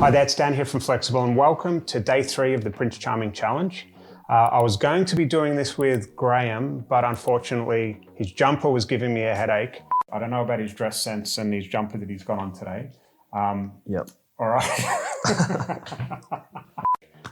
Hi there, it's Dan here from Flexxable and welcome to day 3 of the Prince Charming Challenge. I was going to be doing this with Graham, but unfortunately his jumper was giving me a headache. I don't know about his dress sense and his jumper that he's got on today. Yep. All right.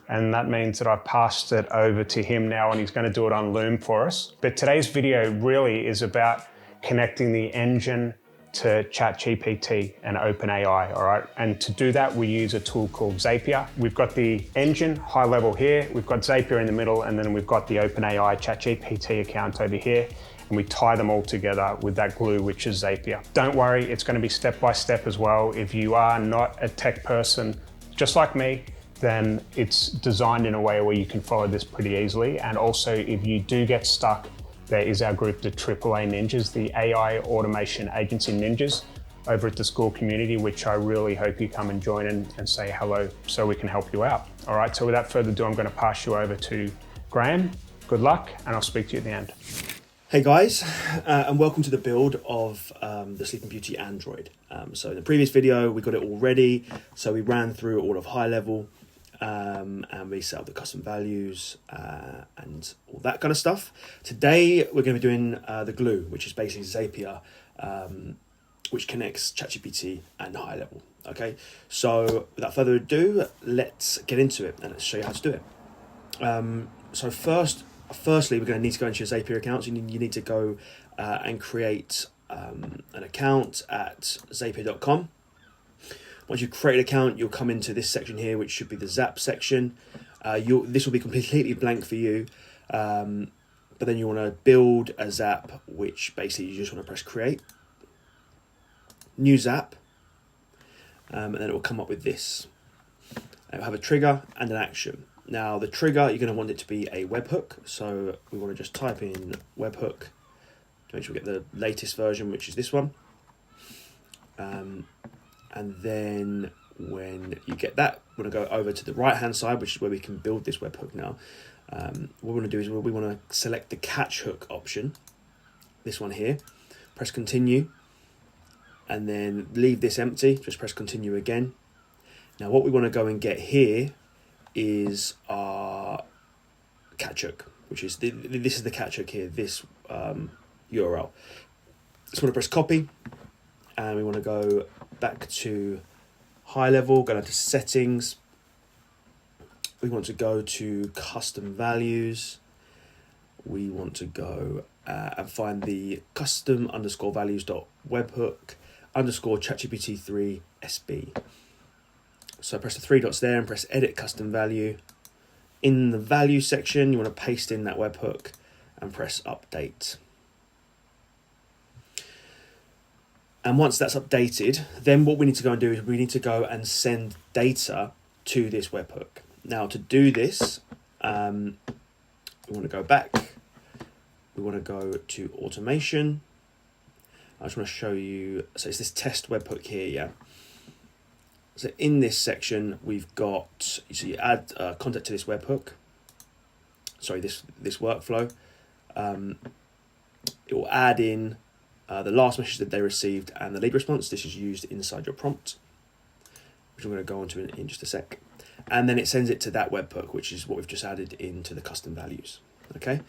And that means that I've passed it over to him now and he's going to do it on Loom for us. But today's video really is about connecting the engine to ChatGPT and OpenAI, all right? And to do that, we use a tool called Zapier. We've got the engine HighLevel here, we've got Zapier in the middle, and then we've got the OpenAI ChatGPT account over here, and we tie them all together with that glue, which is Zapier. Don't worry, it's gonna be step-by-step as well. If you are not a tech person, just like me, then it's designed in a way where you can follow this pretty easily. And also, if you do get stuck, there is our group, the AAA Ninjas, the AI Automation Agency Ninjas over at the school community, which I really hope you come and join and say hello so we can help you out. All right, so without further ado, I'm gonna pass you over to Graham. Good luck, and I'll speak to you at the end. Hey guys, and welcome to the build of the Sleeping Beauty Android. So in the previous video, we got it all ready. So we ran through all of HighLevel, and we set up the custom values and all that kind of stuff. Today we're going to be doing the glue, which is basically Zapier, which connects ChatGPT and HighLevel. Okay, so without further ado, let's get into it and let's show you how to do it. So firstly, we're going to need to go into your Zapier account. So you need to go and create an account at zapier.com. Once you create an account, you'll come into this section here, which should be the Zap section. This will be completely blank for you, but then you want to build a Zap, which basically you just want to press create, new Zap, and then it will come up with this. It will have a trigger and an action. Now the trigger, you're going to want it to be a webhook, so we want to just type in webhook to make sure we get the latest version, which is this one. And then when you get that, we're going to go over to the right hand side, which is where we can build this webhook now. What we're going to do is we want to select the catch hook option, this one here, press continue, and then leave this empty, just press continue again. Now what we want to go and get here is our catch hook, which is, this is the catch hook here, this URL. So we want to press copy, and we want to go back to HighLevel, go down to settings. We want to go to custom values. We want to go and find the custom underscore values dot webhook underscore ChatGPT3 SB. So press the 3 dots there and press edit custom value. In the value section, you want to paste in that webhook and press update. And once that's updated, then what we need to go and do is we need to go and send data to this webhook. Now to do this, we want to go back. We want to go to automation. I just want to show you, so it's this test webhook here, yeah. So in this section, we've got, so you add content to this webhook. Sorry, this workflow. It will add in the last message that they received and the lead response. This is used inside your prompt, which I'm going to go on to in just a sec. And then it sends it to that webhook, which is what we've just added into the custom values. Okay.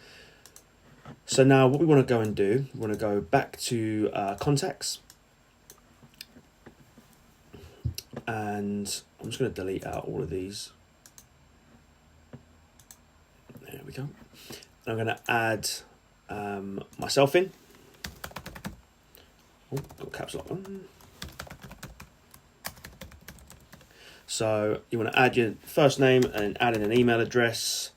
So now what we want to go and do, we want to go back to contacts. And I'm just going to delete out all of these. There we go. And I'm going to add myself in. Oh, got caps lock on. So you want to add your first name and add in an email address.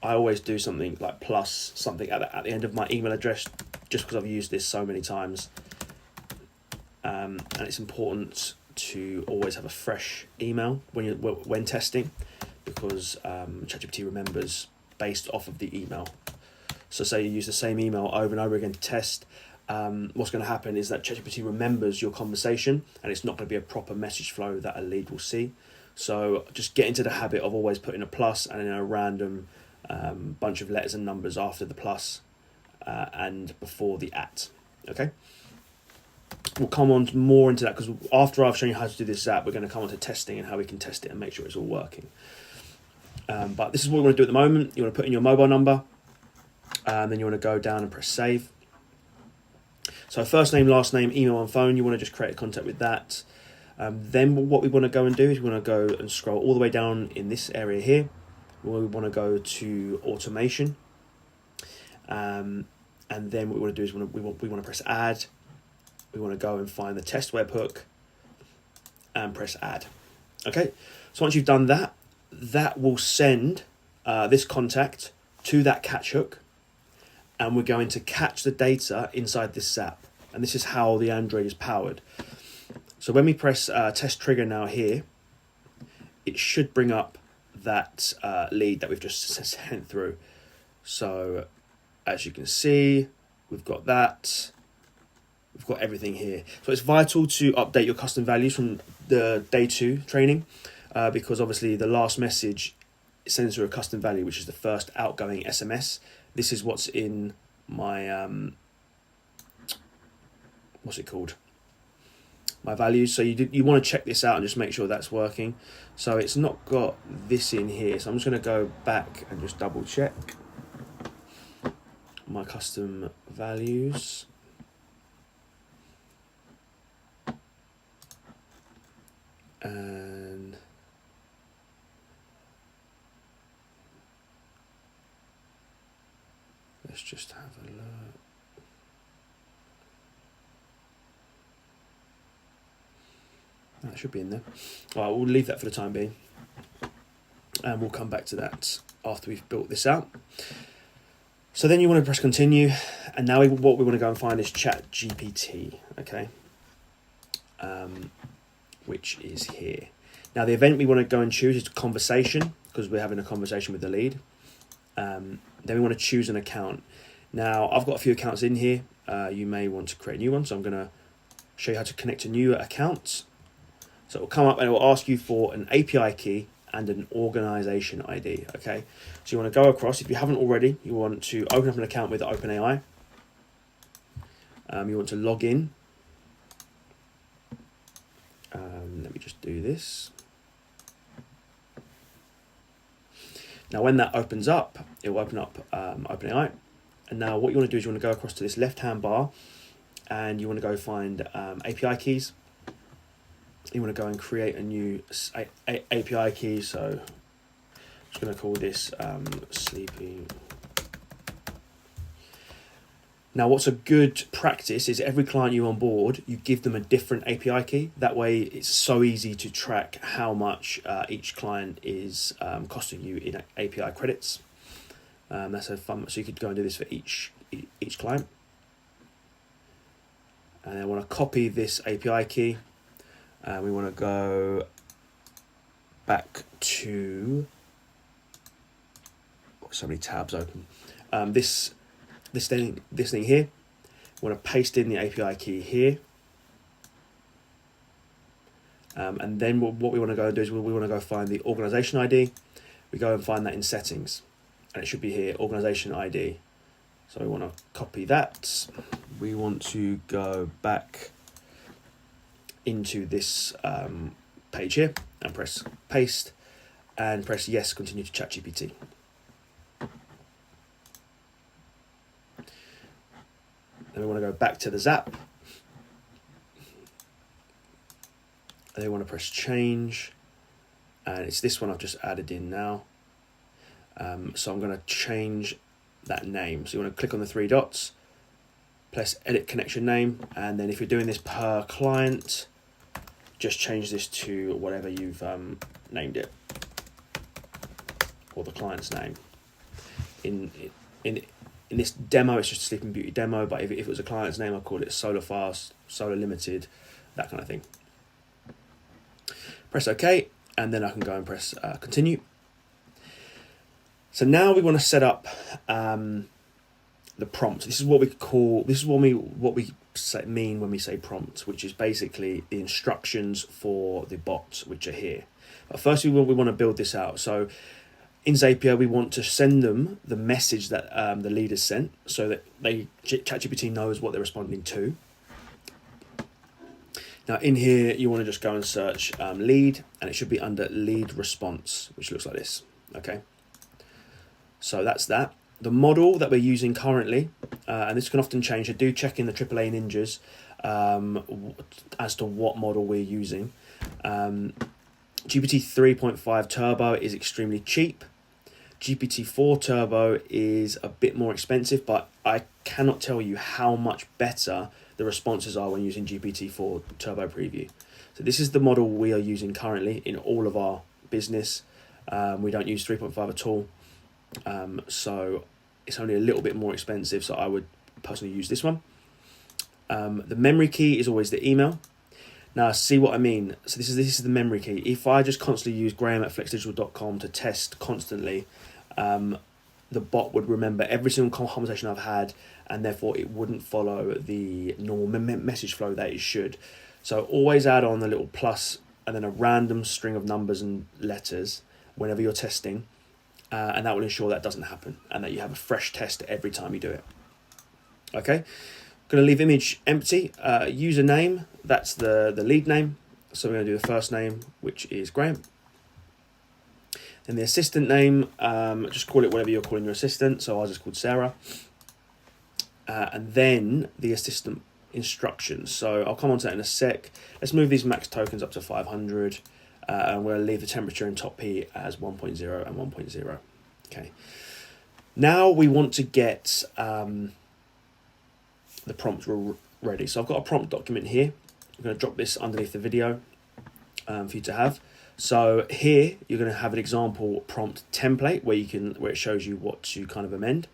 I always do something like plus something at the end of my email address, just because I've used this so many times. And it's important to always have a fresh email when testing, because ChatGPT remembers based off of the email. So say you use the same email over and over again to test, what's going to happen is that ChatGPT remembers your conversation and it's not going to be a proper message flow that a lead will see. So just get into the habit of always putting a plus and then a random bunch of letters and numbers after the plus and before the at. Okay. we'll come on more into that, because after I've shown you how to do this app, we're going to come on to testing and how we can test it and make sure it's all working. But this is what we want to do at the moment. You want to put in your mobile number, and then you want to go down and press save. So first name, last name, email and phone, you want to just create a contact with that. Then what we want to go and do is we want to go and scroll all the way down in this area here. We want to go to automation. And then what we want to do is we want to press add. We want to go and find the test webhook and press add. Okay, so once you've done that, that will send this contact to that catch hook, and we're going to catch the data inside this app. And this is how the Android is powered. So when we press test trigger now here, it should bring up that lead that we've just sent through. So as you can see, we've got that. We've got everything here. So it's vital to update your custom values from the day 2 training, because obviously the last message sends through a custom value, which is the first outgoing SMS. This is what's in my, what's it called? My values. So you want to check this out and just make sure that's working. So it's not got this in here. So I'm just going to go back and just double check my custom values. And let's just have a look. That should be in there. All right, we'll leave that for the time being, and we'll come back to that after we've built this out. So then you want to press continue, and now what we want to go and find is ChatGPT, okay, which is here. Now the event we want to go and choose is conversation, because we're having a conversation with the lead. Then we want to choose an account. Now I've got a few accounts in here. You may want to create a new one, so I'm going to show you how to connect a new account. So it will come up and it will ask you for an API key and an organization ID, okay? So you want to go across. If you haven't already, you want to open up an account with OpenAI. You want to log in. Let me just do this. Now when that opens up, it will open up OpenAI. And now what you want to do is you want to go across to this left-hand bar, and you want to go find API keys. You want to go and create a new API key. So I'm just going to call this Sleepy. Now what's a good practice is every client you onboard, you give them a different API key. That way it's so easy to track how much each client is costing you in API credits. That's a fun, so you could go and do this for each client. And I want to copy this API key. We want to go back to, so many tabs open. This thing here. We want to paste in the API key here. And then what we want to go and do is we want to go find the organization ID. We go and find that in settings, and it should be here, organization ID. So we want to copy that. We want to go back into this page here and press paste and press yes, continue to ChatGPT. Then we want to go back to the Zap. And then we want to press change. And it's this one I've just added in now. So I'm going to change that name. So you want to click on the 3 dots, press edit connection name. And then if you're doing this per client, just change this to whatever you've named it, or the client's name. In this demo, it's just a Sleeping Beauty demo, but if it was a client's name, I'd call it Solar Fast, Solar Limited, that kind of thing. Press OK, and then I can go and press continue. So now we want to set up the prompt. This is what we call, this is what we mean when we say prompt, which is basically the instructions for the bot, which are here. But first we want to build this out. So in Zapier, we want to send them the message that the leaders sent, so that ChatGPT knows what they're responding to. Now in here, you want to just go and search lead, and it should be under lead response, which looks like this. Okay. So that's that. The model that we're using currently, and this can often change, so do check in the AAA Ninjas as to what model we're using. GPT 3.5 Turbo is extremely cheap. GPT 4 Turbo is a bit more expensive, but I cannot tell you how much better the responses are when using GPT 4 Turbo Preview. So this is the model we are using currently in all of our business. We don't use 3.5 at all. So it's only a little bit more expensive, so I would personally use this one. The memory key is always the email. Now see what I mean. So this is the memory key. If I just constantly use graham@flexdigital.com to test constantly, the bot would remember every single conversation I've had, and therefore it wouldn't follow the normal message flow that it should. So always add on a little plus and then a random string of numbers and letters whenever you're testing, and that will ensure that doesn't happen and that you have a fresh test every time you do it. Okay, going to leave image empty. Username, that's the lead name. So we're going to do the first name, which is Graham. Then the assistant name, just call it whatever you're calling your assistant. So ours is called Sarah. And then the assistant instructions. So I'll come on to that in a sec. Let's move these max tokens up to 500. And we'll leave the temperature and top P as 1.0 and 1.0. Okay. Now we want to get the prompt ready. So I've got a prompt document here. I'm going to drop this underneath the video for you to have. So here you're going to have an example prompt template where it shows you what to kind of amend.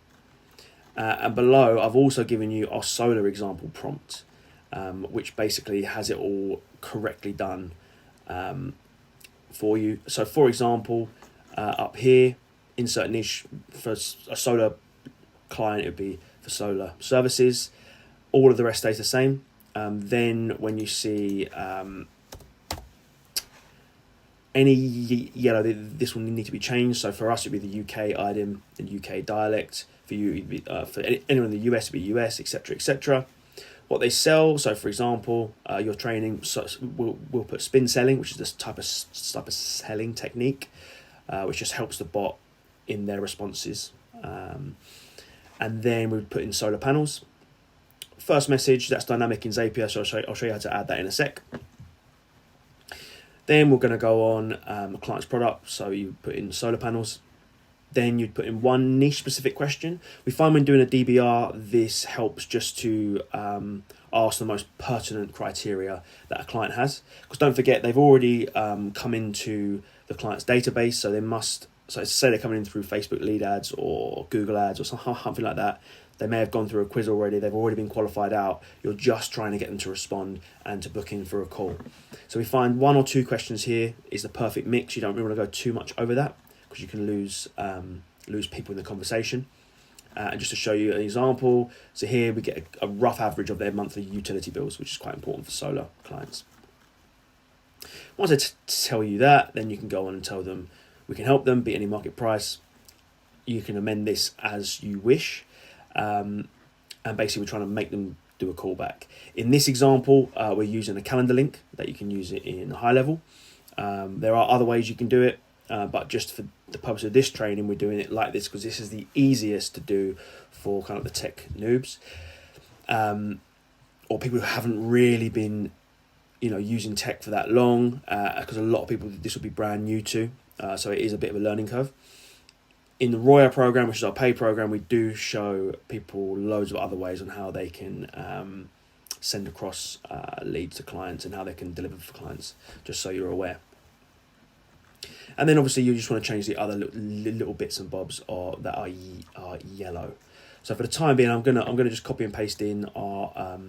And below I've also given you our solar example prompt, which basically has it all correctly done for you. So for example, up here, insert niche for a solar client, it would be for solar services. All of the rest stays the same. Then when you see any yellow, this will need to be changed. So for us, it'd be the UK item and UK dialect. For you, it'd be, for anyone in the US, it'd be US, etc., etc. What they sell. So for example, your training. So we'll put spin selling, which is this type of selling technique, which just helps the bot in their responses. And then we would put in solar panels. First message, that's dynamic in Zapier, so I'll show you how to add that in a sec. Then we're going to go on a client's product, so you put in solar panels. Then you'd put in one niche specific question. We find when doing a DBR, this helps just to ask the most pertinent criteria that a client has. Because don't forget, they've already come into the client's database, so they must, so say they're coming in through Facebook lead ads or Google ads or something like that. They may have gone through a quiz already. They've already been qualified out. You're just trying to get them to respond and to book in for a call. So we find one or two questions here is the perfect mix. You don't really want to go too much over that because you can lose people in the conversation. And just to show you an example, so here we get a rough average of their monthly utility bills, which is quite important for solar clients. Once I tell you that, then you can go on and tell them we can help them beat any market price. You can amend this as you wish. And basically we're trying to make them do a callback. In this example, we're using a calendar link that you can use it in HighLevel. There are other ways you can do it, but just for the purpose of this training, we're doing it like this because this is the easiest to do for kind of the tech noobs, or people who haven't really been, using tech for that long, because a lot of people this will be brand new to, so it is a bit of a learning curve. In the Roya program, which is our paid program, we do show people loads of other ways on how they can send across leads to clients and how they can deliver for clients, just so you're aware. And then obviously you just want to change the other little bits and bobs that are yellow. So for the time being, I'm gonna just copy and paste in our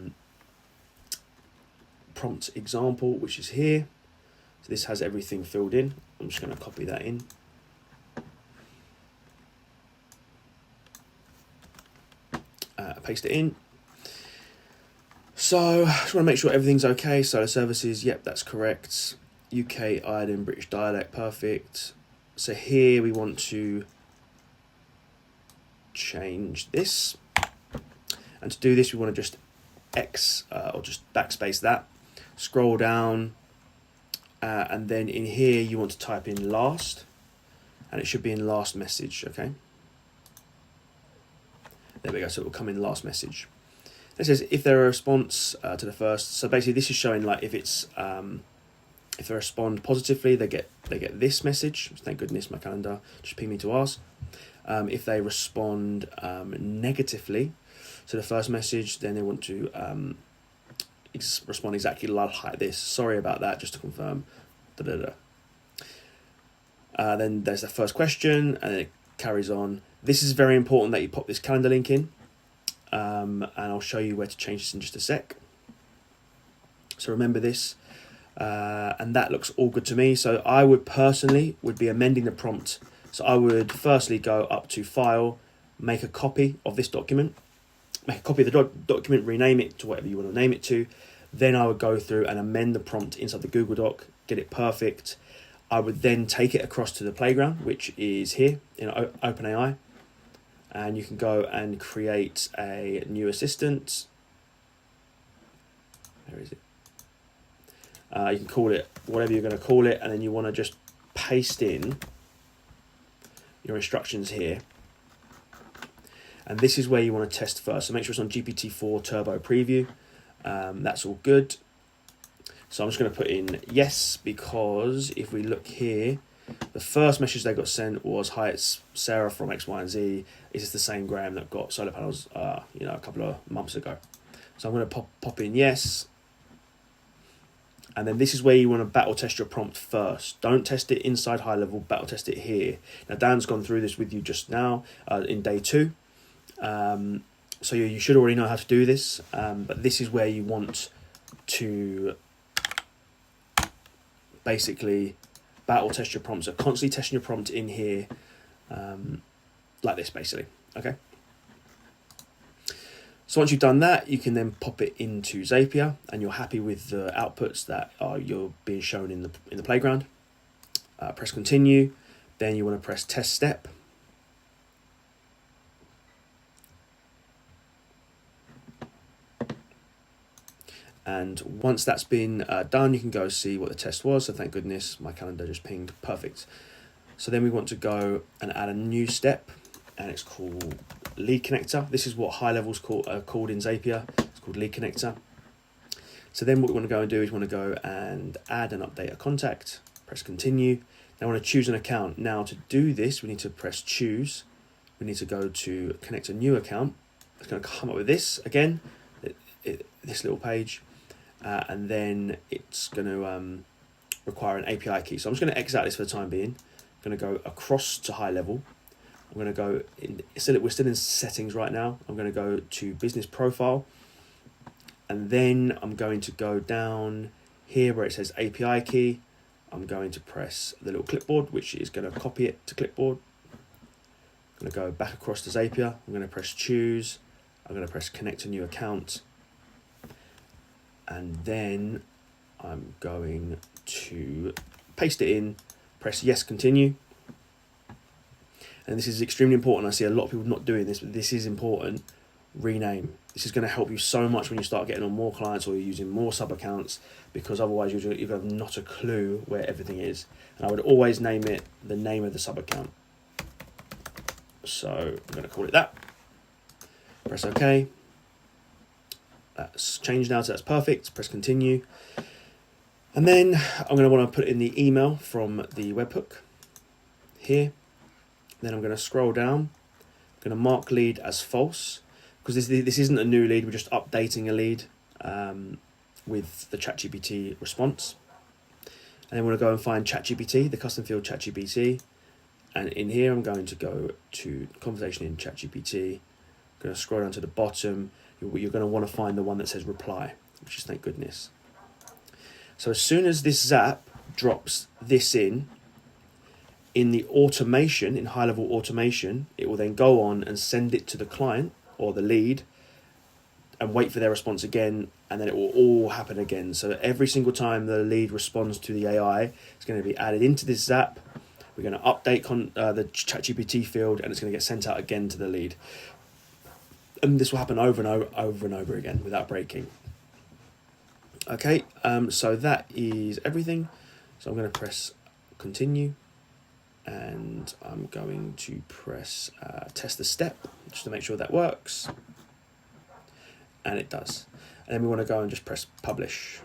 prompt example, which is here. So this has everything filled in. I'm just going to copy that in. Paste it in. So I just want to make sure everything's okay. Solar services, yep, that's correct. UK item, British dialect, perfect. So here we want to change this. And to do this, we want to just or just backspace that. scroll down, and then in here you want to type in last, and it should be in last message, okay? There we go, so it will come in last message. It says if they're a response to the first, so basically this is showing like if it's if they respond positively, they get this message. Thank goodness my calendar just pinged me to ask. If they respond negatively to the first message, then they want to respond exactly like this. Sorry about that, just to confirm. Then there's the first question, and it carries on. This is very important that you pop this calendar link in, and I'll show you where to change this in just a sec. So remember this, and that looks all good to me. So I would personally be amending the prompt. So I would firstly go up to File, make a copy of this document, make a copy of the document, rename it to whatever you want to name it to. Then I would go through and amend the prompt inside the Google Doc, get it perfect. I would then take it across to the playground, which is here in OpenAI. And you can go and create a new assistant. Where is it? You can call it whatever you're going to call it, and then you want to just paste in your instructions here. And this is where you want to test first. So make sure it's on GPT-4 Turbo Preview. That's all good. So I'm just going to put in yes, because if we look here, the first message they got sent was, "Hi, it's Sarah from X, Y, and Z. Is this the same Graham that got solar panels, a couple of months ago?" So I'm going to pop in yes. And then this is where you want to battle test your prompt first. Don't test it inside HighLevel, battle test it here. Now, Dan's gone through this with you just now in day 2. So you should already know how to do this, but this is where you want to basically battle test your prompt. So constantly testing your prompt in here, like this basically, okay? So once you've done that, you can then pop it into Zapier, and you're happy with the outputs that you're being shown in the playground. Press continue, then you want to press test step. And once that's been done, you can go see what the test was. So thank goodness my calendar just pinged, perfect. So then we want to go and add a new step, and it's called lead connector. This is what HighLevel's called in Zapier. It's called lead connector. So then what we want to go and do is we want to go and add and update a contact. Press continue. Now I want to choose an account. Now to do this, we need to press choose. We need to go to connect a new account. It's going to come up with this again, this little page, and then it's going to require an API key. So I'm just going to exit this for the time being. I'm going to go across to HighLevel. I'm going to go in, we're still in settings right now. I'm going to go to business profile, and then I'm going to go down here where it says API key. I'm going to press the little clipboard, which is going to copy it to clipboard. I'm going to go back across to Zapier. I'm going to press choose. I'm going to press connect a new account, and then I'm going to paste it in, press yes, continue. And this is extremely important. I see a lot of people not doing this, but this is important. Rename. This is going to help you so much when you start getting on more clients or you're using more sub accounts, because otherwise you're going to have not a clue where everything is. And I would always name it the name of the sub account. So I'm going to call it that. Press OK. That's changed now, so that's perfect. Press continue. And then I'm going to want to put in the email from the webhook here. Then I'm going to scroll down. I'm going to mark lead as false, because this isn't a new lead. We're just updating a lead with the ChatGPT response. And then we're going to go and find ChatGPT, the custom field ChatGPT. And in here, I'm going to go to conversation in ChatGPT. I'm going to scroll down to the bottom. You're going to want to find the one that says reply, which is thank goodness. So as soon as this Zap drops this in the automation, in HighLevel automation, it will then go on and send it to the client or the lead and wait for their response again, and then it will all happen again. So every single time the lead responds to the AI, it's going to be added into this Zap. We're going to update the ChatGPT field, and it's going to get sent out again to the lead. And this will happen over and over again without breaking. Okay, so that is everything. So I'm going to press continue, and I'm going to press test the step just to make sure that works, and it does. And then we want to go and just press publish.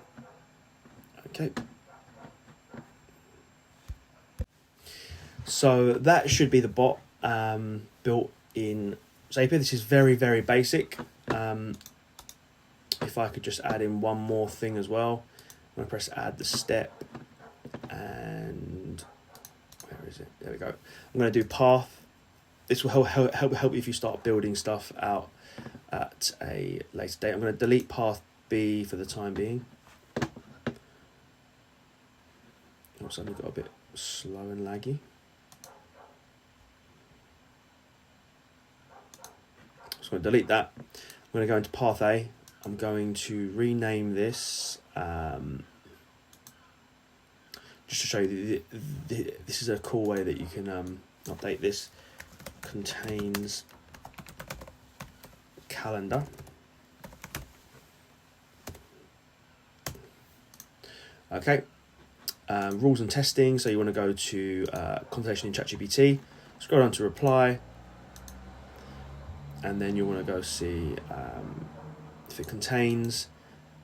Okay. So that should be the bot built in Zapier. This is very, very basic. If I could just add in one more thing as well, I'm going to press add the step, and where is it? There we go. I'm going to do path. This will help you if you start building stuff out at a later date. I'm going to delete path B for the time being. Oh, suddenly got a bit slow and laggy. So I'm going to delete that. I'm going to go into path A. I'm going to rename this just to show you this is a cool way that you can update this. Contains calendar. Okay. Rules and testing. So you want to go to conversation in ChatGPT, scroll down to reply, and then you want to go see if it contains,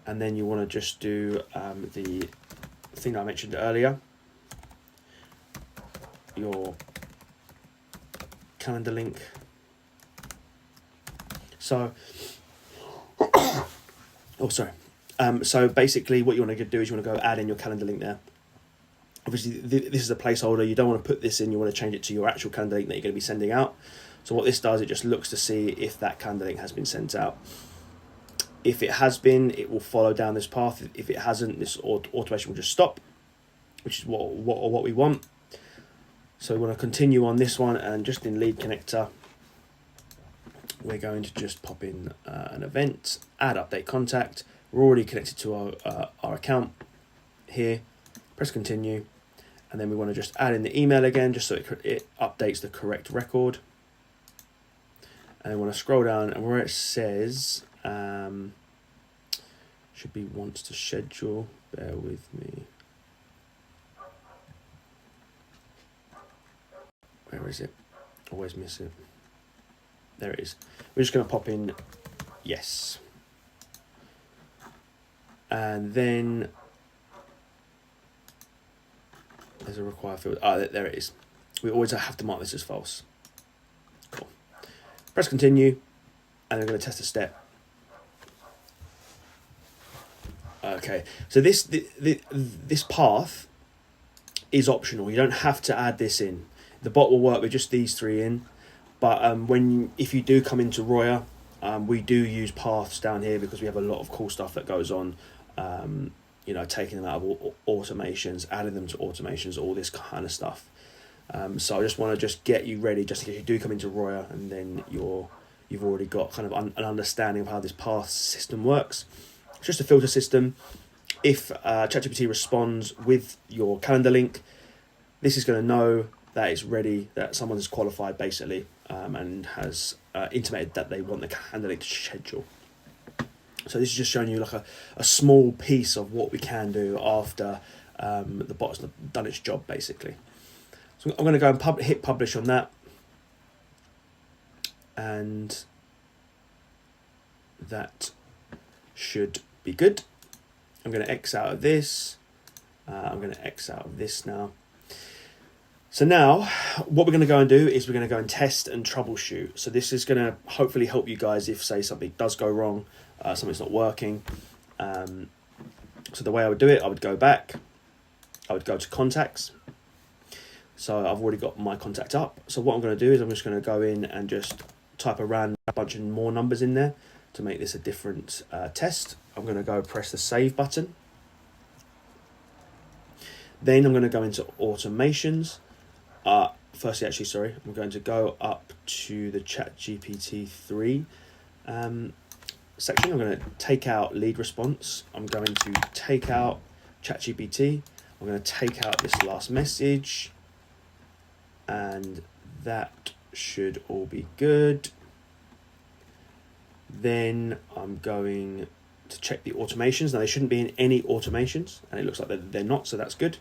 and then you want to just do the thing that I mentioned earlier, your calendar link. So, oh sorry. So basically, what you want to do is you want to go add in your calendar link there. Obviously, this is a placeholder. You don't want to put this in. You want to change it to your actual calendar link that you're going to be sending out. So what this does, it just looks to see if that calendar link has been sent out. If it has been, it will follow down this path. If it hasn't, this automation will just stop, which is what we want. So we want to continue on this one, and just in lead connector, we're going to just pop in an event, add update contact. We're already connected to our account here. Press continue, and then we want to just add in the email again, just so it updates the correct record. And I want to scroll down, and where it says should be wants to schedule, bear with me. Where is it? Always miss it. There it is. We're just going to pop in yes. And then there's a require field. There it is. We always have to mark this as false. Cool. Press continue, and we're going to test a step. Okay, so this path is optional. You don't have to add this in. The bot will work with just these three in, but if you do come into Roya, we do use paths down here because we have a lot of cool stuff that goes on. Taking them out of automations, adding them to automations, all this kind of stuff. So I just want to get you ready, just in case you do come into Roya, and then you've already got kind of an understanding of how this path system works. It's just a filter system. If ChatGPT responds with your calendar link, this is going to know that it's ready, that someone is qualified basically, and has intimated that they want the calendar link to schedule. So this is just showing you like a small piece of what we can do after the bot's done its job basically. So I'm going to go and hit publish on that, and that should be good. I'm going to X out of this. I'm going to X out of this now. So now what we're going to go and do is we're going to go and test and troubleshoot. So this is going to hopefully help you guys if, say, something does go wrong, something's not working. So the way I would do it, I would go back. I would go to contacts. So I've already got my contact up. So what I'm going to do is I'm just going to go in and just type a bunch of more numbers in there to make this a different test. I'm going to go press the save button. Then I'm going to go into automations. Firstly, I'm going to go up to the ChatGPT 3 section. I'm going to take out lead response. I'm going to take out ChatGPT. I'm going to take out this last message, and that should all be good. Then I'm going to check the automations. Now they shouldn't be in any automations, and it looks like they're not, so that's good.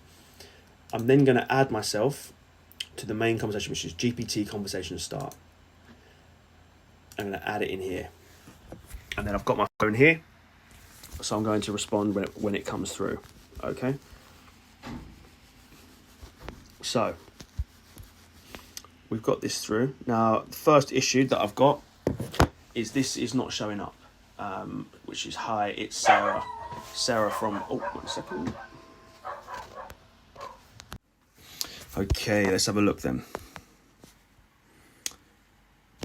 I'm then going to add myself to the main conversation, which is GPT conversation start. I'm going to add it in here, and then I've got my phone here, so I'm going to respond when it comes through. Okay. So we've got this through. Now the first issue that I've got is this is not showing up, which is hi, it's Sarah. Sarah from, oh, 1 second. Okay, let's have a look then.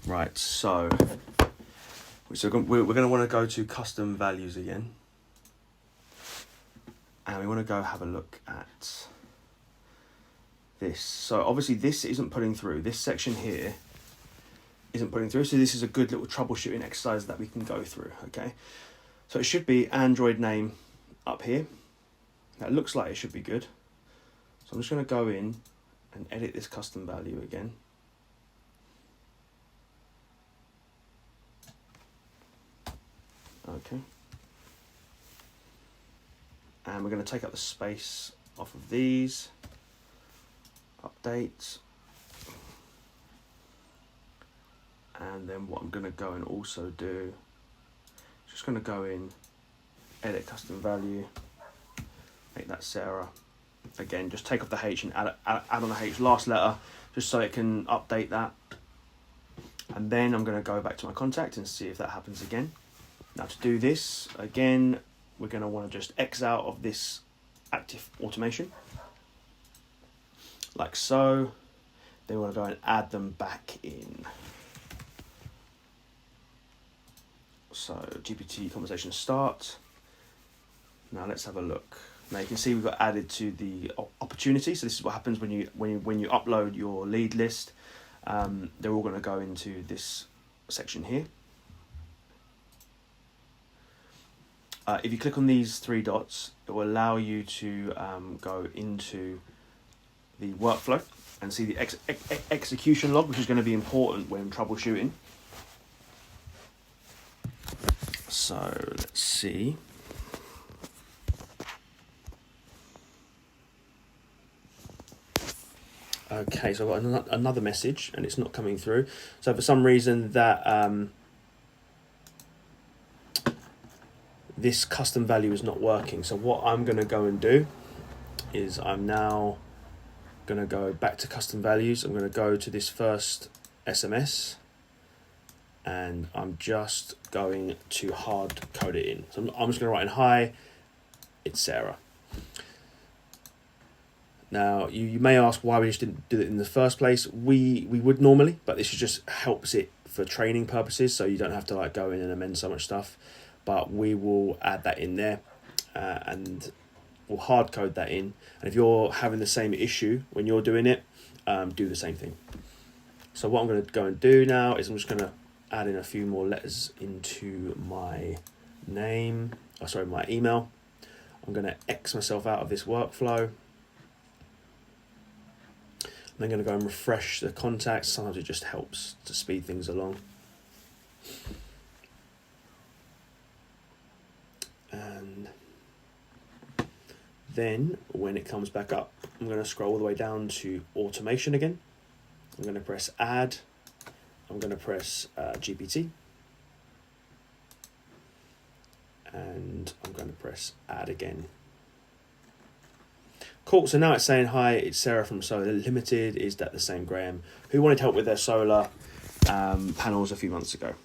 Right, so we're going to want to go to custom values again. And we want to go have a look at this. So obviously this isn't putting through. This section here isn't putting through. So this is a good little troubleshooting exercise that we can go through, okay? So it should be Android name up here. That looks like it should be good. So I'm just going to go in and edit this custom value again. Okay. And we're going to take out the space off of these. Update. And then what I'm going to go and also do, just going to go in, edit custom value, make that Sarah. Again, just take off the H and add on the H last letter, just so it can update that. And then I'm going to go back to my contact and see if that happens again. Now to do this, again, we're going to want to just X out of this active automation, like so. Then we want to go and add them back in. So GPT conversation start. Now let's have a look. Now you can see we've got added to the opportunity. So this is what happens when you upload your lead list. They're all going to go into this section here. If you click on these 3 dots, it will allow you to go into the workflow and see the execution log, which is going to be important when troubleshooting. So let's see. Okay, so I've got another message and it's not coming through. So for some reason that this custom value is not working. So what I'm going to go and do is I'm now going to go back to custom values. I'm going to go to this first SMS and I'm just going to hard code it in. So I'm just going to write in hi, it's Sarah. Now you may ask why we just didn't do it in the first place. We would normally, but this just helps it for training purposes, so you don't have to like go in and amend so much stuff. But we will add that in there and we'll hard code that in. And if you're having the same issue when you're doing it, do the same thing. So what I'm going to go and do now is I'm just going to add in a few more letters into my name, my email. I'm going to X myself out of this workflow. I'm then going to go and refresh the contacts. Sometimes it just helps to speed things along. And then when it comes back up, I'm going to scroll all the way down to automation again. I'm going to press add. I'm going to press GPT. And I'm going to press add again. Cool, so now it's saying, hi, it's Sarah from Solar Limited. Is that the same Graham who wanted help with their solar panels a few months ago?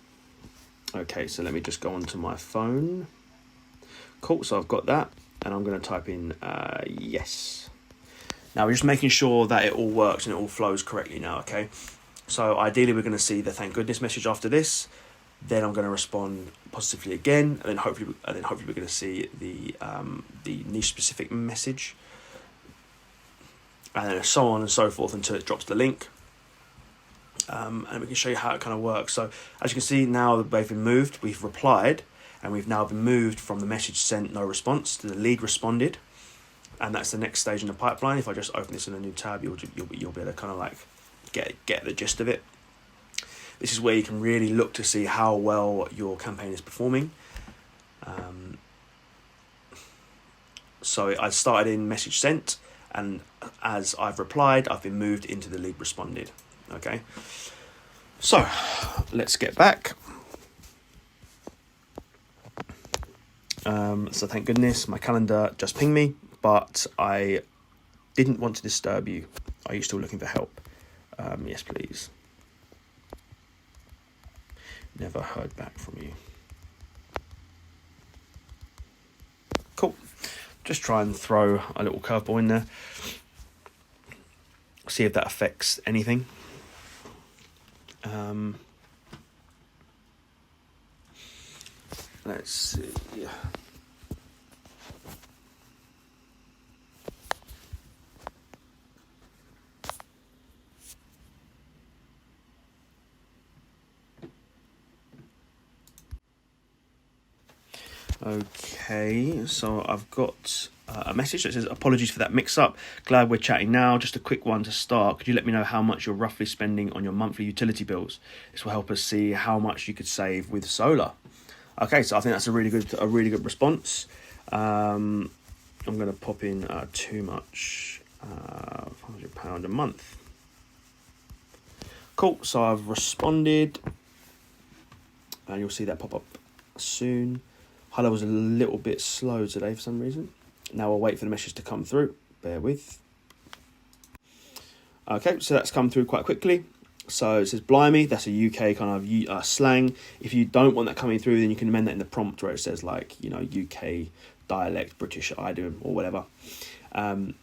Okay, so let me just go onto my phone. Cool, so I've got that, and I'm going to type in yes. Now we're just making sure that it all works and it all flows correctly now, okay? So ideally we're going to see the thank goodness message after this. Then I'm going to respond positively again, and then hopefully we're going to see the niche specific message, and then so on and so forth until it drops the link. And we can show you how it kind of works. So as you can see now that they've been moved, we've replied, and we've now been moved from the message sent no response to the lead responded, and that's the next stage in the pipeline. If I just open this in a new tab, you'll be able to kind of like get the gist of it. This is where you can really look to see how well your campaign is performing. So I started in message sent, and as I've replied, I've been moved into the lead responded. Okay, so let's get back. So thank goodness my calendar just pinged me, but I didn't want to disturb you. Are you still looking for help? Yes, please. Never heard back from you. Cool. Just try and throw a little curveball in there. See if that affects anything. Let's see. Okay, so I've got a message that says, apologies for that mix-up. Glad we're chatting now. Just a quick one to start. Could you let me know how much you're roughly spending on your monthly utility bills? This will help us see how much you could save with solar. Okay, so I think that's a really good response. I'm going to pop in too much, £500 a month. Cool, so I've responded, and you'll see that pop up soon. HighLevel was a little bit slow today for some reason. Now I'll wait for the message to come through. Bear with. Okay, so that's come through quite quickly. So it says blimey, that's a UK kind of slang. If you don't want that coming through, then you can amend that in the prompt where it says like, UK dialect, British idiom or whatever. Blimey,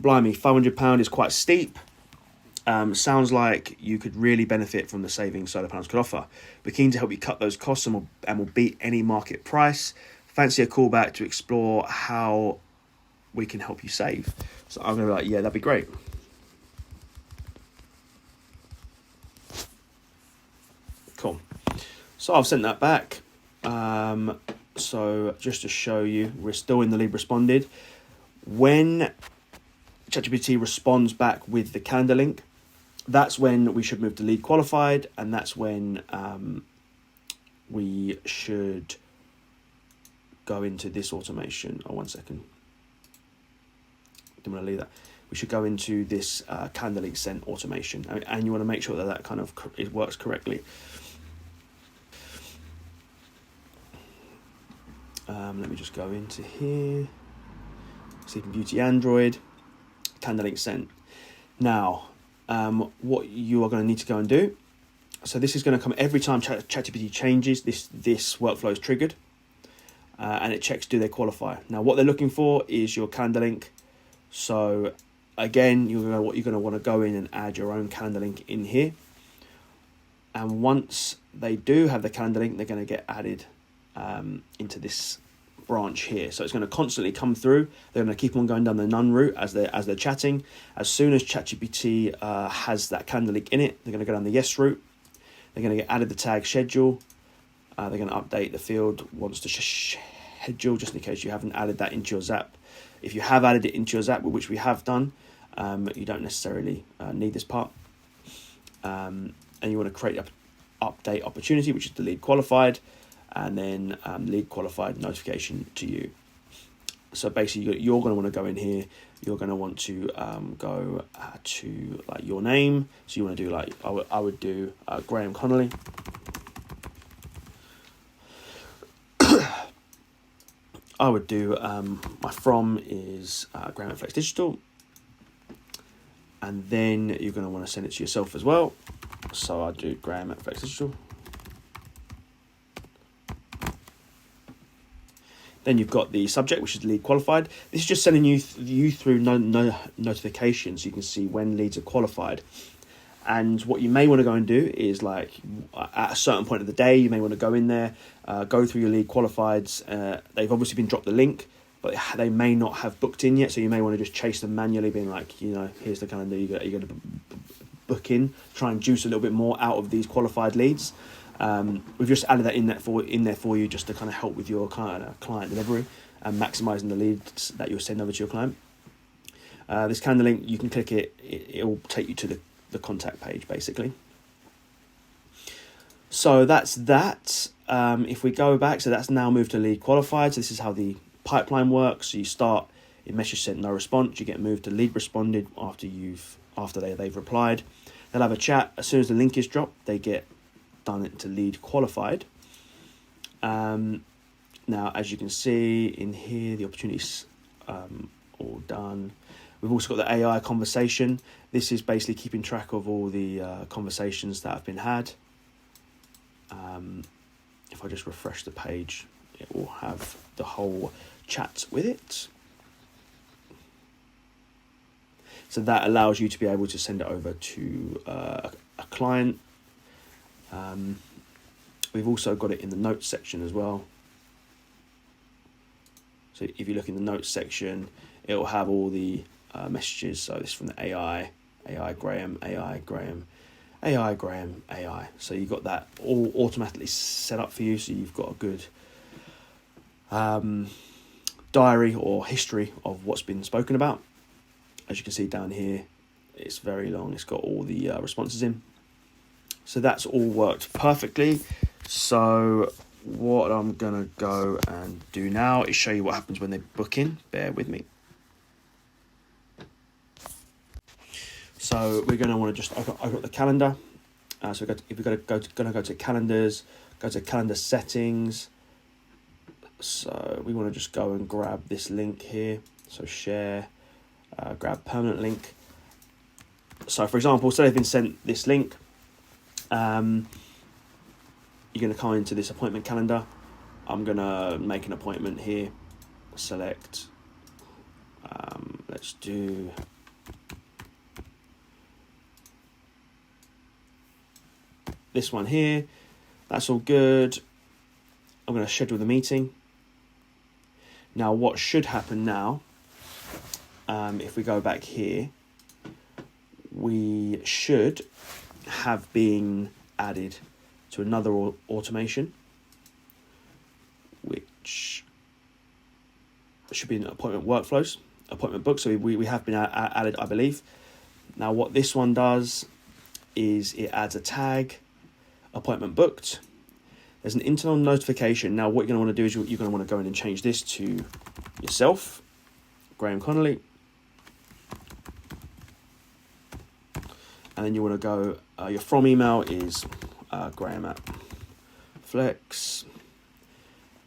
£500 is quite steep. Sounds like you could really benefit from the savings solar panels could offer. We're keen to help you cut those costs and we'll beat any market price. Fancy a call back to explore how we can help you save. So I'm going to be like, yeah, that'd be great. Cool. So I've sent that back. So just to show you, we're still in the lead responded. When ChatGPT responds back with the calendar link, that's when we should move to lead qualified, and that's when we should go into this automation. Oh, 1 second. Didn't want to leave that. We should go into this calendar link sent automation, and you want to make sure that kind of it works correctly. Let me just go into here. Sleeping Beauty Android, calendar link sent. Now, what you are going to need to go and do. So this is going to come every time ChatGPT changes. This workflow is triggered, and it checks do they qualify. Now, what they're looking for is your calendar link. So again, you're going to want to go in and add your own calendar link in here. And once they do have the calendar link, they're going to get added into this branch here. So it's going to constantly come through. They're going to keep on going down the none route as they're chatting. As soon as ChatGPT has that calendar link in it, they're going to go down the yes route. They're going to get added the tag schedule. They're going to update the field wants to schedule, just in case you haven't added that into your Zap. If you have added it into your Zap, which we have done, you don't necessarily need this part. And you want to create an update opportunity, which is the lead qualified, and then lead qualified notification to you. So basically, you're going to want to go in here. You're going to want to go to like your name. So you want to do like I would do Graham Connolly. I would do my from is Graham at Flex Digital, and then you're going to want to send it to yourself as well. So I do Graham at Flex Digital. Then you've got the subject, which is lead qualified. This is just sending you through notifications, so you can see when leads are qualified. And what you may want to go and do is, like, at a certain point of the day, you may want to go in there, go through your lead qualifieds. They've obviously been dropped the link, but they may not have booked in yet. So you may want to just chase them manually, being like, here's the calendar you're going to book in. Try and juice a little bit more out of these qualified leads. We've just added that in there for you, just to kind of help with your client delivery and maximising the leads that you'll send over to your client. This calendar link, you can click it. It will take you to the contact page, basically. So that's that. if we go back, so that's now moved to lead qualified. So this is how the pipeline works. So you start in message sent, no response. You get moved to lead responded after they've replied. They'll have a chat. As soon as the link is dropped, they get done into lead qualified. Now, as you can see in here, the opportunities all done. We've also got the AI conversation. This is basically keeping track of all the conversations that have been had. If I just refresh the page, it will have the whole chat with it. So that allows you to be able to send it over to a client. We've also got it in the notes section as well. So if you look in the notes section, it will have all the messages. So this is from the AI Graham, AI Graham, AI Graham, AI. So you've got that all automatically set up for you. So you've got a good diary or history of what's been spoken about. As you can see down here, it's very long. It's got all the responses in. So that's all worked perfectly. So what I'm going to go and do now is show you what happens when they book in. Bear with me. So we're going to want to just, I've got the calendar. So if we're going to go to calendars, go to calendar settings. So we want to just go and grab this link here. So share, grab permanent link. So for example, say they've been sent this link. You're going to come into this appointment calendar. I'm going to make an appointment here. Select. Let's do. This one here. That's all good. I'm going to schedule the meeting. Now, what should happen now, if we go back here, we should have been added to another automation, which should be in appointment workflows, appointment book. So we have been added, I believe. Now what this one does is it adds a tag, appointment booked. There's an internal notification. Now what you're going to want to do is you're going to want to go in and change this to yourself, Graham Connolly. And then you want to go, your from email is Graham at Flex.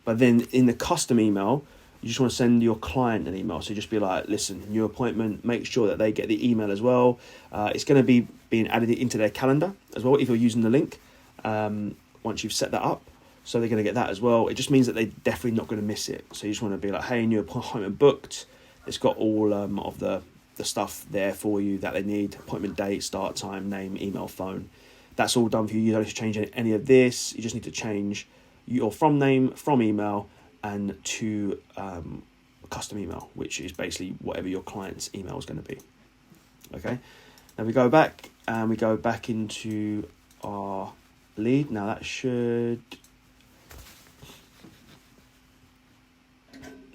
But then in the custom email, you just want to send your client an email. So just be like, listen, new appointment, make sure that they get the email as well. It's going to be being added into their calendar as well if you're using the link once you've set that up. So they're going to get that as well. It just means that they're definitely not going to miss it. So you just want to be like, hey, new appointment booked. It's got all of the stuff there for you that they need: appointment date, start time, name, email, phone. That's all done for you. You don't need to change any of this. You just need to change your from name, from email, and to custom email, which is basically whatever your client's email is going to be. Okay. Now we go back and we go back into our lead. Now that should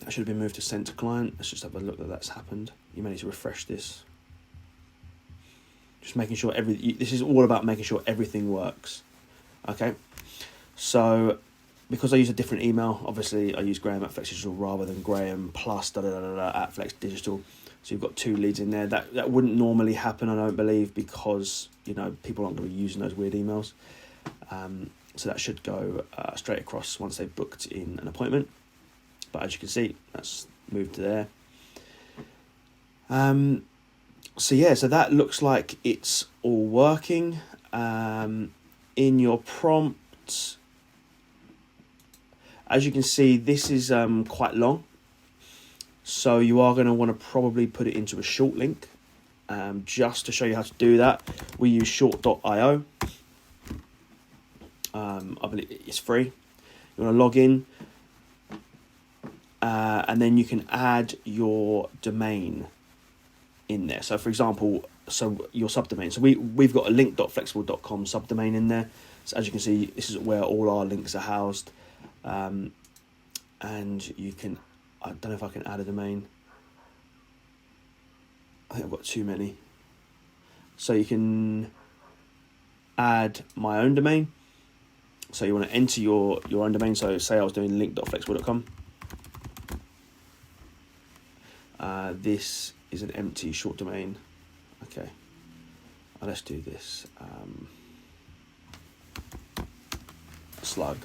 have been moved to sent to client. Let's just have a look that that's happened. You may need to refresh this. Just making sure this is all about making sure everything works. Okay. So because I use a different email, obviously I use Graham at Flex Digital rather than Graham plus at Flex Digital. So you've got two leads in there. That wouldn't normally happen, I don't believe, because people aren't going to be using those weird emails. So that should go straight across once they've booked in an appointment. But as you can see, that's moved to there. So that looks like it's all working. In your prompt, as you can see, this is quite long. So you are going to want to probably put it into a short link. Just to show you how to do that, we use short.io. I believe it's free. You want to log in. And then you can add your domain in there. So for example, your subdomain. So we've got a link.flexxable.com subdomain in there. So as you can see, this is where all our links are housed. And you can, I don't know if I can add a domain. I think I've got too many. So you can add my own domain. So you want to enter your own domain. So say I was doing link.flexxable.com. This is an empty short domain. Okay, let's do this. Slug.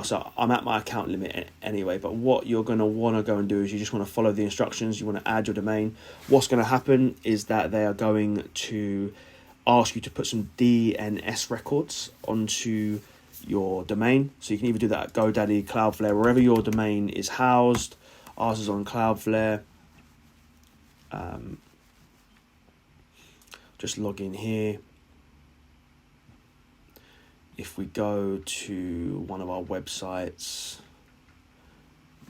So I'm at my account limit anyway, but what you're going to want to go and do is you just want to follow the instructions. You want to add your domain. What's going to happen is that they are going to ask you to put some DNS records onto your domain. So you can either do that at GoDaddy, Cloudflare, wherever your domain is housed. Ours is on Cloudflare. Just log in here. If we go to one of our websites,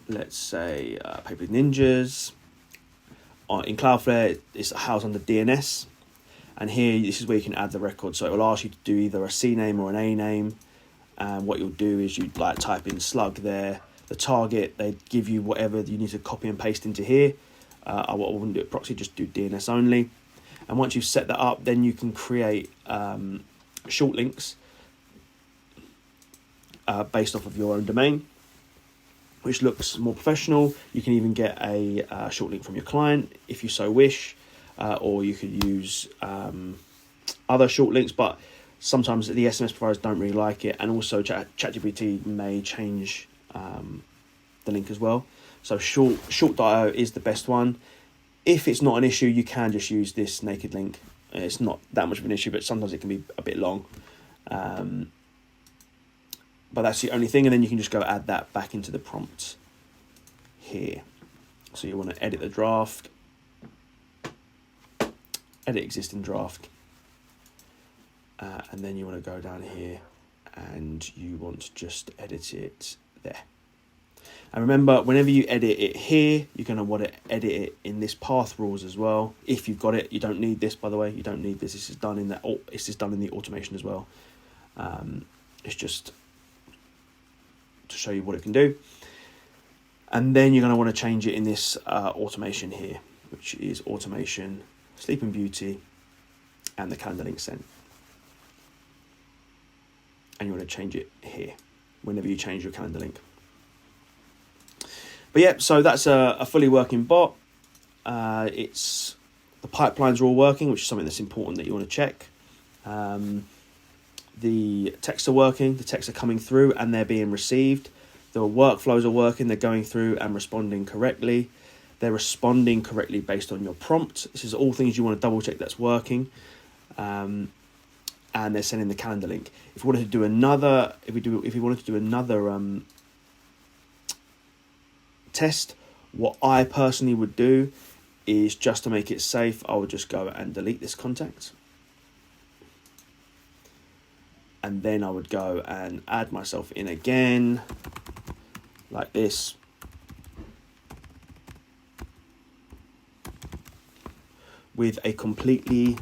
let's say Paper Ninjas, in Cloudflare, it's housed under DNS. And here, this is where you can add the record. So it will ask you to do either a C name or an A name. And what you'll do is you like type in slug there. The target, they give you whatever you need to copy and paste into here. I wouldn't do it proxy, just do DNS only. And once you've set that up, then you can create short links based off of your own domain, which looks more professional. You can even get a short link from your client if you so wish, or you could use other short links, but sometimes the SMS providers don't really like it, and also ChatGPT may change the link as well. So short.io is the best one. If it's not an issue, you can just use this naked link. It's not that much of an issue, but sometimes it can be a bit long. But that's the only thing, and then you can just go add that back into the prompt here. So you want to edit the draft, edit existing draft, and then you want to go down here and you want to just edit it there. And remember, whenever you edit it here, you're going to want to edit it in this path rules as well. If you've got it, you don't need this, by the way. You don't need this. This is done in the automation as well. It's just to show you what it can do. And then you're going to want to change it in this automation here, which is automation, Sleeping Beauty, and the calendar link sent. And you want to change it here whenever you change your calendar link. But yeah, so that's a fully working bot. The pipelines are all working, which is something that's important that you want to check. The texts are working, the texts are coming through and they're being received. The workflows are working, they're going through and responding correctly. They're responding correctly based on your prompt. This is all things you want to double check that's working. And they're sending the calendar link. If we wanted to do another, test, what I personally would do is, just to make it safe, I would just go and delete this contact. And then I would go and add myself in again, like this. With a completely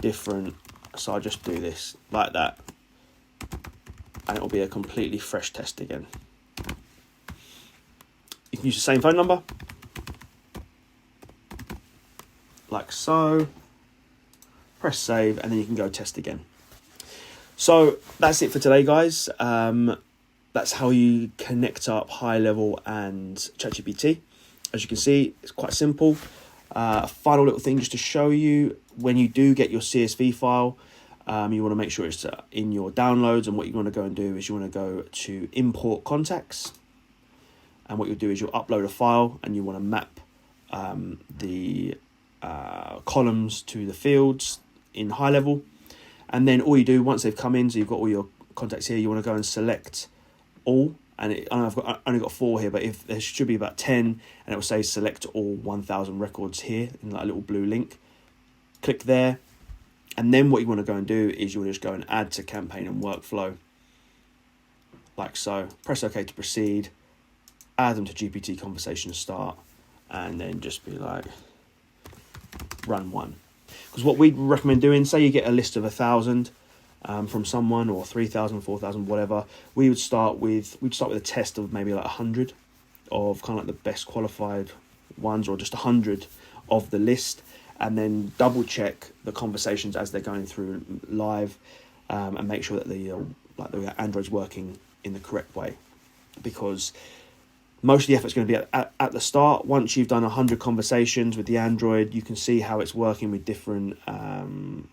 different, so I'll just do this like that. And it will be a completely fresh test again. You can use the same phone number, like so. Press save, and then you can go test again. So that's it for today, guys. That's how you connect up HighLevel and ChatGPT. As you can see, it's quite simple. A final little thing just to show you, when you do get your CSV file, you want to make sure it's in your downloads, and what you want to go and do is you want to go to import contacts, and what you'll do is you'll upload a file and you want to map the columns to the fields in HighLevel. And then all you do, once they've come in, so you've got all your contacts here, you want to go and select all. And I know I've only got 4 here, but if there should be about 10, and it will say select all 1,000 records here in like a little blue link. Click there. And then what you want to go and do is you want to just go and add to campaign and workflow, like so. Press OK to proceed. Add them to GPT conversation start, and then just be like, run one. Because what we'd recommend doing, say you get a list of 1,000 from someone, or 3,000, 4,000, whatever, we'd start with a test of maybe like 100 of kind of like the best qualified ones, or just 100 of the list, and then double check the conversations as they're going through live. and make sure that the Android's working in the correct way, because most of the effort's going to be at the start. Once you've done 100 conversations with the Android, you can see how it's working with different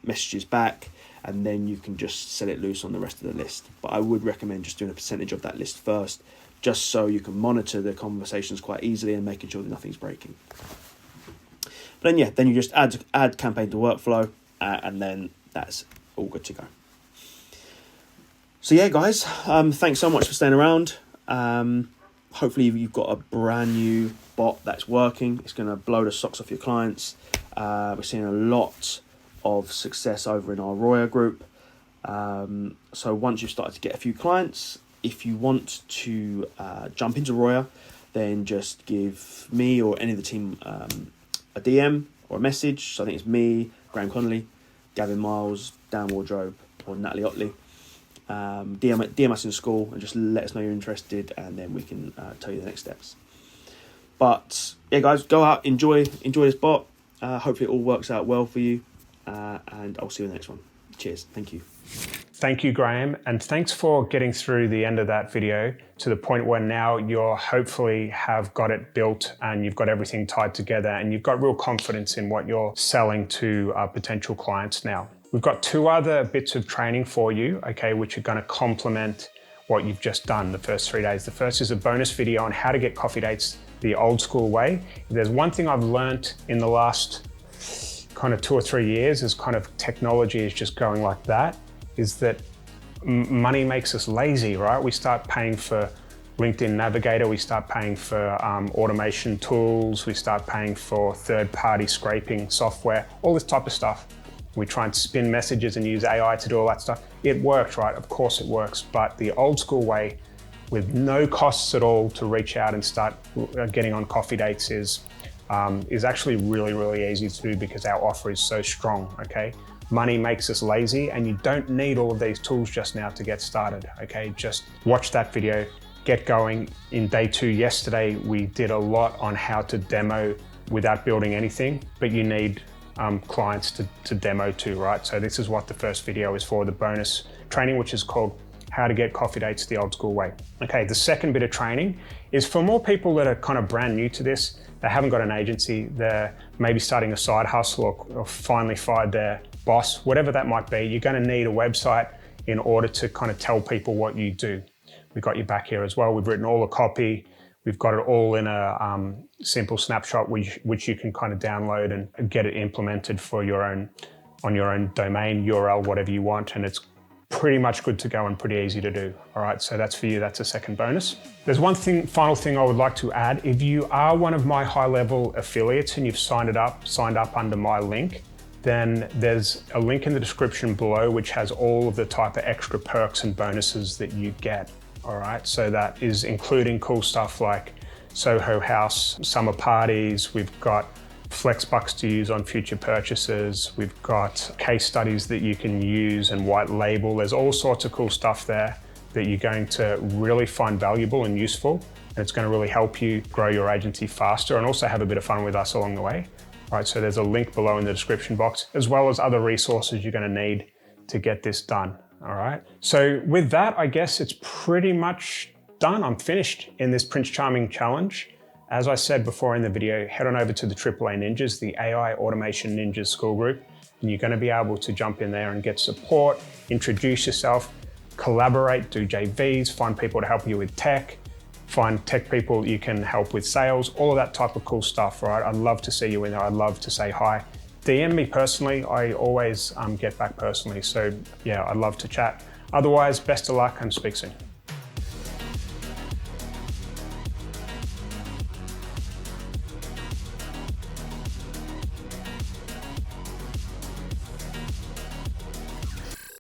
messages back, and then you can just set it loose on the rest of the list. But I would recommend just doing a percentage of that list first, just so you can monitor the conversations quite easily and making sure that nothing's breaking. But then you just add campaign to workflow, and then that's all good to go. So yeah, guys, thanks so much for staying around. Hopefully you've got a brand new bot that's working. It's going to blow the socks off your clients. We're seeing a lot of success over in our Roya group. So once you've started to get a few clients, if you want to jump into Roya, then just give me or any of the team a DM or a message. So I think it's me, Graham Connolly, Gavin Miles, Dan Wardrope, or Natalie Otley. DM us in school and just let us know you're interested, and then we can tell you the next steps. But yeah, guys, go out, enjoy this bot. Hopefully it all works out well for you, and I'll see you in the next one. Cheers. Thank you. Thank you, Graham, and thanks for getting through the end of that video to the point where now you're hopefully have got it built and you've got everything tied together and you've got real confidence in what you're selling to potential clients now. We've got 2 other bits of training for you, okay, which are going to complement what you've just done the first 3 days. The first is a bonus video on how to get coffee dates the old school way. If there's one thing I've learned in the last kind of 2 or 3 years as kind of technology is just going like that, is that money makes us lazy, right? We start paying for LinkedIn Navigator, we start paying for automation tools, we start paying for third-party scraping software, all this type of stuff. We try and spin messages and use AI to do all that stuff. It works, right? Of course it works, but the old school way with no costs at all to reach out and start getting on coffee dates is actually really, really easy to do because our offer is so strong, okay? Money makes us lazy, and you don't need all of these tools just now to get started, okay? Just watch that video, get going. In day 2 yesterday, we did a lot on how to demo without building anything, but you need clients to demo to, right? So this is what the first video is for, the bonus training, which is called How to Get Coffee Dates the Old School Way. Okay, the second bit of training is for more people that are kind of brand new to this. They haven't got an agency, they're maybe starting a side hustle or finally fired their boss, whatever that might be. You're going to need a website in order to kind of tell people what you do. We've got your back here as well. We've written all the copy. We've got it all in a simple snapshot, which you can kind of download and get it implemented for your own, on your own domain, URL, whatever you want. And it's pretty much good to go and pretty easy to do. All right, so that's for you, that's a second bonus. There's one final thing I would like to add. If you are one of my HighLevel affiliates and you've signed up under my link, then there's a link in the description below which has all of the type of extra perks and bonuses that you get. All right, so that is including cool stuff like Soho House summer parties. We've got Flex bucks to use on future purchases. We've got case studies that you can use and white label. There's all sorts of cool stuff there that you're going to really find valuable and useful. And it's going to really help you grow your agency faster and also have a bit of fun with us along the way. All right, so there's a link below in the description box, as well as other resources you're going to need to get this done. All right, so with that, I guess it's pretty much done. I'm finished in this Prince Charming challenge. As I said before in the video, head on over to the AAA Ninjas, the AI Automation Ninjas school group, and you're going to be able to jump in there and get support, introduce yourself, collaborate, do JVs, find people to help you with tech, find tech people you can help with sales, all of that type of cool stuff, right? I'd love to see you in there. I'd love to say hi. DM me personally. I always get back personally. So yeah, I'd love to chat. Otherwise, best of luck and speak soon.